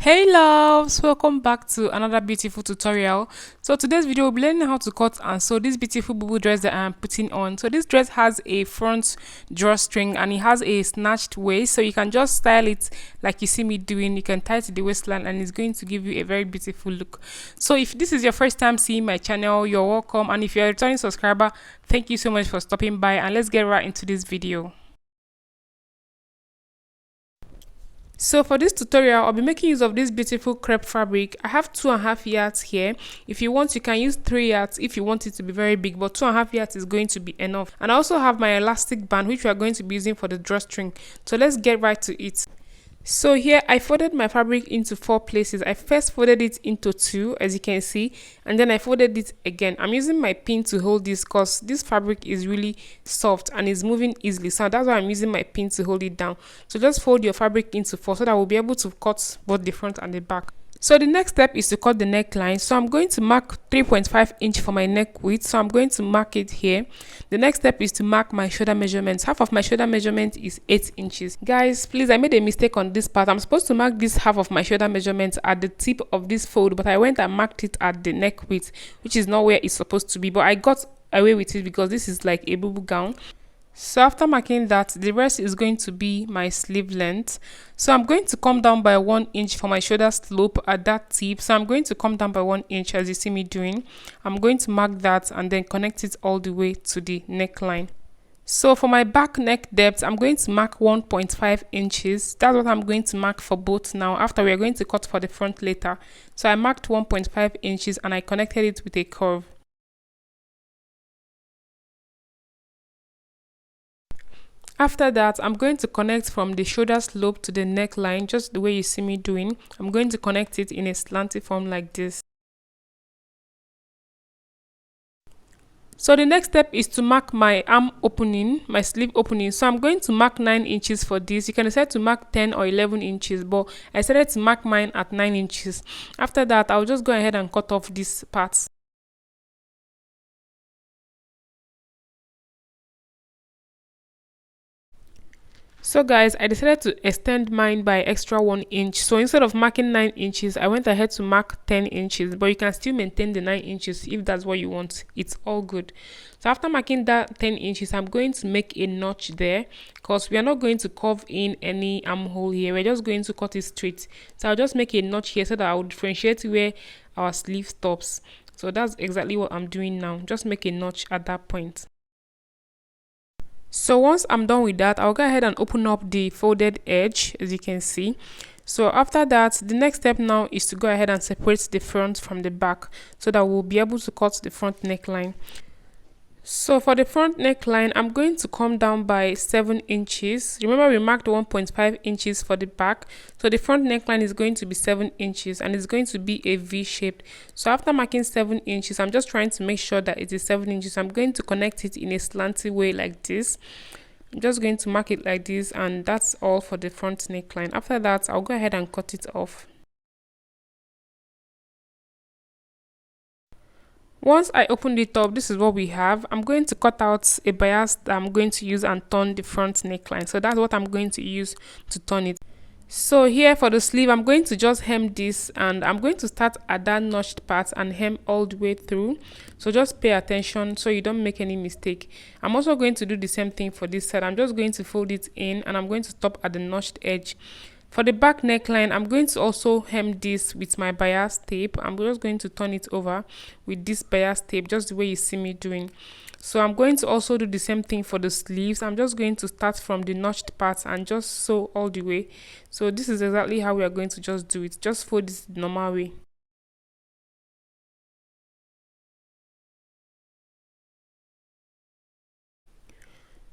Hey loves, welcome back to another beautiful tutorial. So today's video we'll be learning how to cut and sew this beautiful boo dress that I'm putting on. So this dress has a front drawstring and it has a snatched waist, so you can just style it like you see me doing. You can tie it to the waistline and it's going to give you a very beautiful look. So if this is your first time seeing my channel, you're welcome, and if you're a returning subscriber, thank you so much for stopping by, and let's get right into this video. So for this tutorial, I'll be making use of this beautiful crepe fabric. I have 2.5 yards here. If you want, you can use 3 yards if you want it to be very big, but 2.5 yards is going to be enough. And I also have my elastic band, which we are going to be using for the drawstring. So let's get right to it. So here I folded my fabric into 4 places. I first folded it into 2, as you can see, and then I folded it again. I'm using my pin to hold this because this fabric is really soft and is moving easily, so that's why I'm using my pin to hold it down. So just fold your fabric into 4 so that we'll be able to cut both the front and the back. So the next step is to cut the neckline. So I'm going to mark 3.5 inch for my neck width. So I'm going to mark it here. The next step is to mark my shoulder measurements. Half of my shoulder measurement is 8 inches. Guys, please, I made a mistake on this part. I'm supposed to mark this half of my shoulder measurement at the tip of this fold, but I went and marked it at the neck width, which is not where it's supposed to be. But I got away with it because this is like a boo gown. So after marking that, the rest is going to be my sleeve length. So I'm going to come down by 1 inch for my shoulder slope at that tip. So I'm going to come down by 1 inch as you see me doing. I'm going to mark that and then connect it all the way to the neckline. So for my back neck depth, I'm going to mark 1.5 inches. That's what I'm going to mark for both now, after we are going to cut for the front later. So I marked 1.5 inches and I connected it with a curve. After that, I'm going to connect from the shoulder slope to the neckline, just the way you see me doing. I'm going to connect it in a slanty form like this. So the next step is to mark my arm opening, my sleeve opening. So I'm going to mark 9 inches for this. You can decide to mark 10 or 11 inches, but I decided to mark mine at 9 inches. After that, I'll just go ahead and cut off these parts. So guys, I decided to extend mine by extra 1 inch. So instead of marking 9 inches, I went ahead to mark 10 inches, but you can still maintain the 9 inches if that's what you want. It's all good. So after marking that 10 inches, I'm going to make a notch there because we are not going to curve in any armhole here. We're just going to cut it straight. So I'll just make a notch here so that I'll differentiate where our sleeve stops. So that's exactly what I'm doing now. Just make a notch at that point. So once I'm done with that, I'll go ahead and open up the folded edge, as you can see. So after that, the next step now is to go ahead and separate the front from the back so that we'll be able to cut the front neckline. So for the front neckline, I'm going to come down by 7 inches. Remember, we marked 1.5 inches for the back. So the front neckline is going to be 7 inches and it's going to be a V-shaped. So after marking 7 inches, I'm just trying to make sure that it is 7 inches. I'm going to connect it in a slanty way like this. I'm just going to mark it like this, and that's all for the front neckline. After that, I'll go ahead and cut it off. Once I open it up, this is what we have. I'm going to cut out a bias that I'm going to use and turn the front neckline. So that's what I'm going to use to turn it. So here for the sleeve, I'm going to just hem this, and I'm going to start at that notched part and hem all the way through. So just pay attention so you don't make any mistake. I'm also going to do the same thing for this side. I'm just going to fold it in and I'm going to stop at the notched edge. For the back neckline, I'm going to also hem this with my bias tape. I'm just going to turn it over with this bias tape, just the way you see me doing. So I'm going to also do the same thing for the sleeves. I'm just going to start from the notched part and just sew all the way. So this is exactly how we are going to just do it. Just fold this the normal way.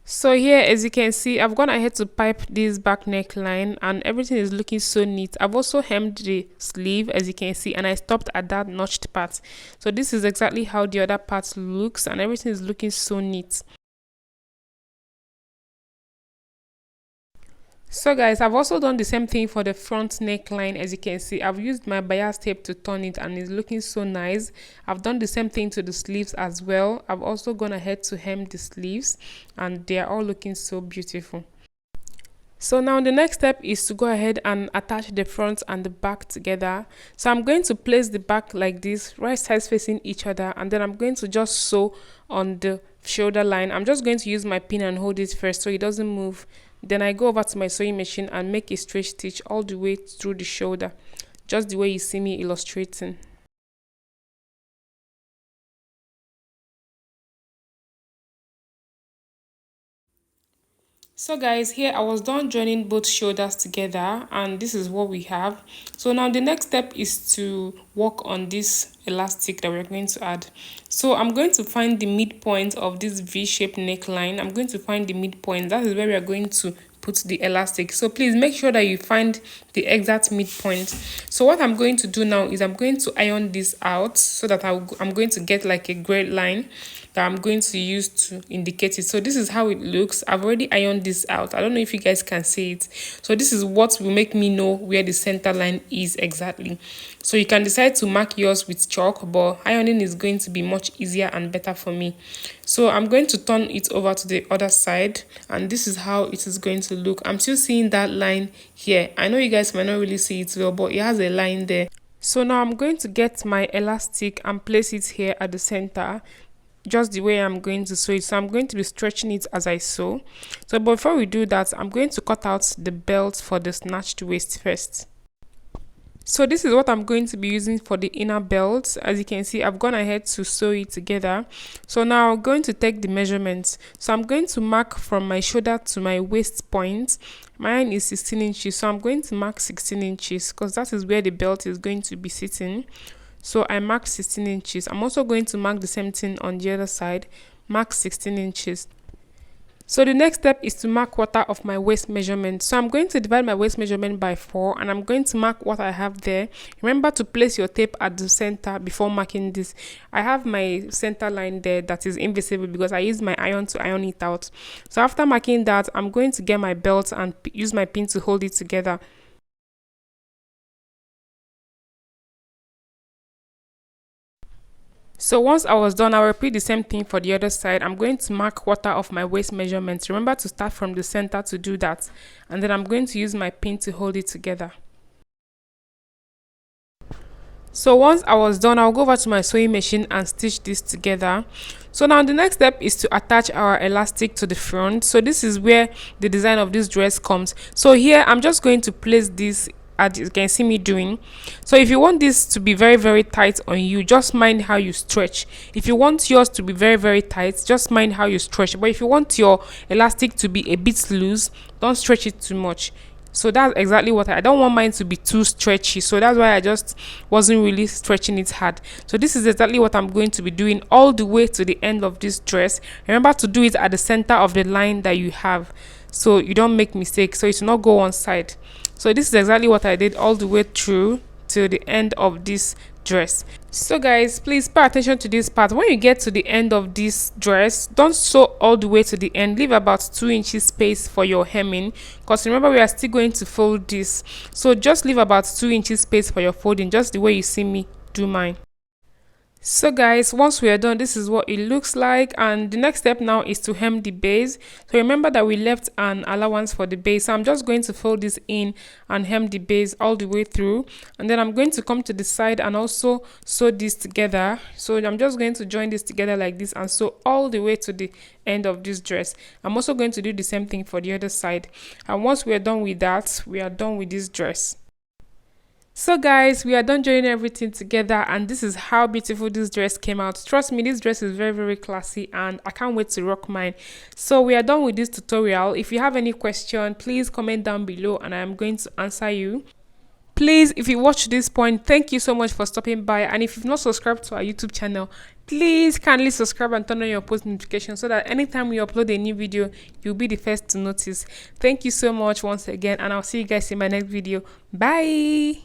So here, as you can see, I've gone ahead to pipe this back neckline and everything is looking so neat. I've also hemmed the sleeve, as you can see, and I stopped at that notched part. So this is exactly how the other part looks and everything is looking so neat. So guys, I've also done the same thing for the front neckline. As you can see, I've used my bias tape to turn it and it's looking so nice. I've done the same thing to the sleeves as well. I've also gone ahead to hem the sleeves and they are all looking so beautiful. So now the next step is to go ahead and attach the front and the back together. So I'm going to place the back like this, right sides facing each other, and then I'm going to just sew on the shoulder line. I'm just going to use my pin and hold it first so it doesn't move. Then I go over to my sewing machine and make a straight stitch all the way through the shoulder, just the way you see me illustrating. So guys, here I was done joining both shoulders together, and this is what we have. So now the next step is to work on this elastic that we're going to add. So I'm going to find the midpoint of this V-shaped neckline. I'm going to find the midpoint. That is where we are going to put the elastic. So please make sure that you find the exact midpoint. So what I'm going to do now is I'm going to iron this out so that I'm going to get like a gray line that I'm going to use to indicate it. So this is how it looks. I've already ironed this out. I don't know if you guys can see it. So this is what will make me know where the center line is exactly. So you can decide to mark yours with chalk, but ironing is going to be much easier and better for me. So I'm going to turn it over to the other side, and this is how it is going to look. I'm still seeing that line here. I know you guys might not really see it well, but it has a line there. So now I'm going to get my elastic and place it here at the center, just the way I'm going to sew it. So I'm going to be stretching it as I sew. So before we do that, I'm going to cut out the belt for the snatched waist first. So this is what I'm going to be using for the inner belt. As you can see, I've gone ahead to sew it together. So now I'm going to take the measurements. So I'm going to mark from my shoulder to my waist point. Mine is 16 inches, so I'm going to mark 16 inches because that is where the belt is going to be sitting. So I marked 16 inches. I'm also going to mark the same thing on the other side, mark 16 inches. So the next step is to mark quarter of my waist measurement. So I'm going to divide my waist measurement by 4, and I'm going to mark what I have there. Remember to place your tape at the center before marking this. I have my center line there that is invisible because I used my iron to iron it out. So after marking that, I'm going to get my belt and use my pin to hold it together. So once I was done, I'll repeat the same thing for the other side. I'm going to mark quarter of my waist measurement. Remember to start from the center to do that. And then I'm going to use my pin to hold it together. So once I was done, I'll go over to my sewing machine and stitch this together. So now the next step is to attach our elastic to the front. So this is where the design of this dress comes. So here I'm just going to place this, as you can see me doing. So if you want this to be very, very tight on you, just mind how you stretch. If you want yours to be very, very tight, just mind how you stretch. But if you want your elastic to be a bit loose, don't stretch it too much. So that's exactly what I don't want mine to be too stretchy. So that's why I just wasn't really stretching it hard. So this is exactly what I'm going to be doing all the way to the end of this dress. Remember to do it at the center of the line that you have, so you don't make mistakes, so it will not go one side. So this is exactly what I did all the way through to the end of this dress. So guys, please pay attention to this part. When you get to the end of this dress, don't sew all the way to the end. Leave about 2 inches space for your hemming, because remember we are still going to fold this. So just leave about 2 inches space for your folding, just the way you see me do mine. So guys, once we are done, this is what it looks like, and the next step now is to hem the base. So remember that we left an allowance for the base, so I'm just going to fold this in and hem the base all the way through, and then I'm going to come to the side and also sew this together. So I'm just going to join this together like this and sew all the way to the end of this dress. I'm also going to do the same thing for the other side, and once we are done with that, we are done with this dress. So guys, we are done joining everything together, and this is how beautiful this dress came out. Trust me, this dress is very, very classy, and I can't wait to rock mine. So we are done with this tutorial. If you have any question, please comment down below and I am going to answer you. Please, if you watch this point, thank you so much for stopping by, and if you've not subscribed to our YouTube channel, please kindly subscribe and turn on your post notifications so that anytime we upload a new video, you'll be the first to notice. Thank you so much once again, and I'll see you guys in my next video. Bye.